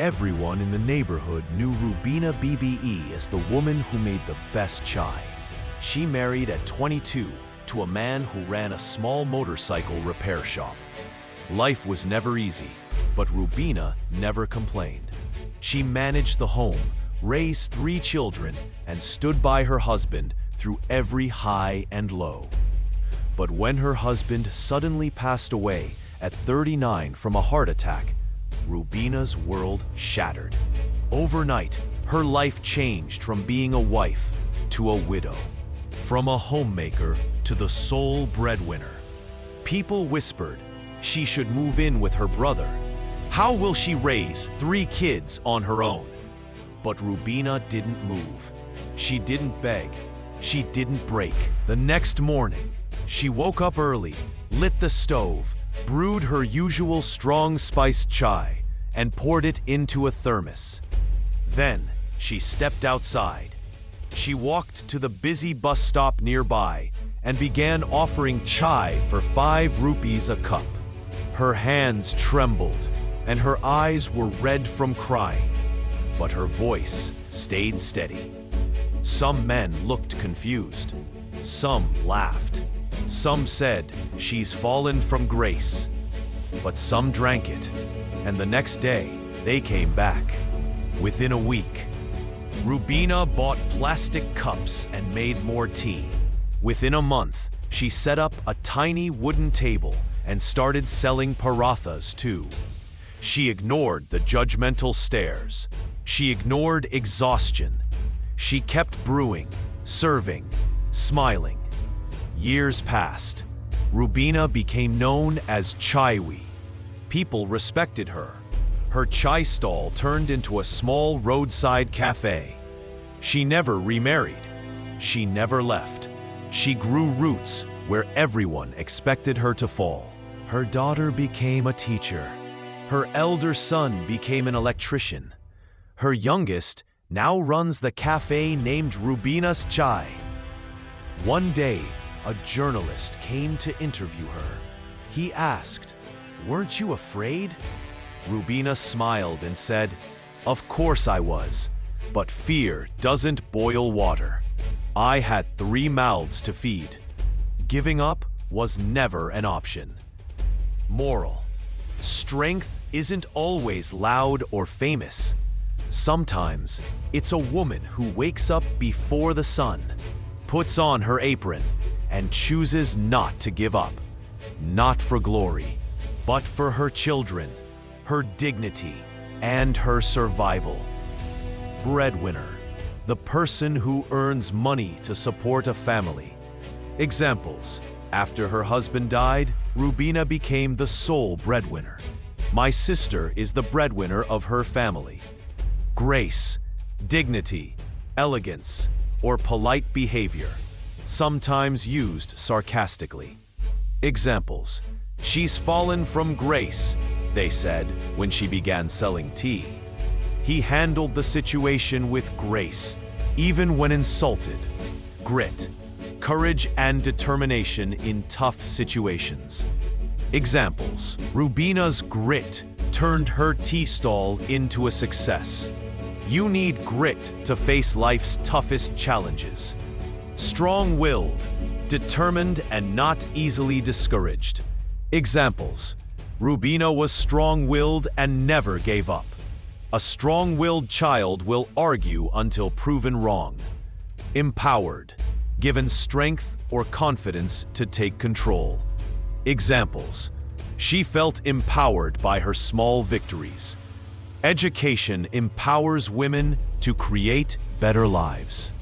Everyone in the neighborhood knew Rubina BBE as the woman who made the best chai. She married at 22 to a man who ran a small motorcycle repair shop. Life was never easy, but Rubina never complained. She managed the home, raised 3 children, and stood by her husband through every high and low. But when her husband suddenly passed away at 39 from a heart attack, Rubina's world shattered. Overnight, her life changed from being a wife to a widow, from a homemaker to the sole breadwinner. People whispered she should move in with her brother. How will she raise 3 kids on her own? But Rubina didn't move. She didn't beg. She didn't break. The next morning, she woke up early, lit the stove, brewed her usual strong spiced chai, and poured it into a thermos. Then she stepped outside. She walked to the busy bus stop nearby and began offering chai for 5 rupees a cup. Her hands trembled and her eyes were red from crying, but her voice stayed steady. Some men looked confused. Some laughed. Some said, "She's fallen from grace." But some drank it, and the next day, they came back. Within a week, Rubina bought plastic cups and made more tea. Within a month, she set up a tiny wooden table and started selling parathas too. She ignored the judgmental stares. She ignored exhaustion. She kept brewing, serving, smiling. Years passed. Rubina became known as Chaiwi. People respected her. Her chai stall turned into a small roadside cafe. She never remarried. She never left. She grew roots where everyone expected her to fall. Her daughter became a teacher. Her elder son became an electrician. Her youngest now runs the cafe named Rubina's Chai. One day, a journalist came to interview her. He asked, "Weren't you afraid?" Rubina smiled and said, "Of course I was, but fear doesn't boil water. I had 3 mouths to feed. Giving up was never an option." Moral: strength isn't always loud or famous. Sometimes it's a woman who wakes up before the sun, puts on her apron, and chooses not to give up. Not for glory, but for her children, her dignity, and her survival. Breadwinner: the person who earns money to support a family. Examples: after her husband died, Rubina became the sole breadwinner. My sister is the breadwinner of her family. Grace: dignity, elegance, or polite behavior, sometimes used sarcastically. Examples: she's fallen from grace, they said when she began selling tea. He handled the situation with grace, even when insulted. Grit: courage and determination in tough situations. Examples: Rubina's grit turned her tea stall into a success. You need grit to face life's toughest challenges. Strong-willed, determined, and not easily discouraged. Examples: Rubina was strong-willed and never gave up. A strong-willed child will argue until proven wrong. Empowered: given strength or confidence to take control. Examples: she felt empowered by her small victories. Education empowers women to create better lives.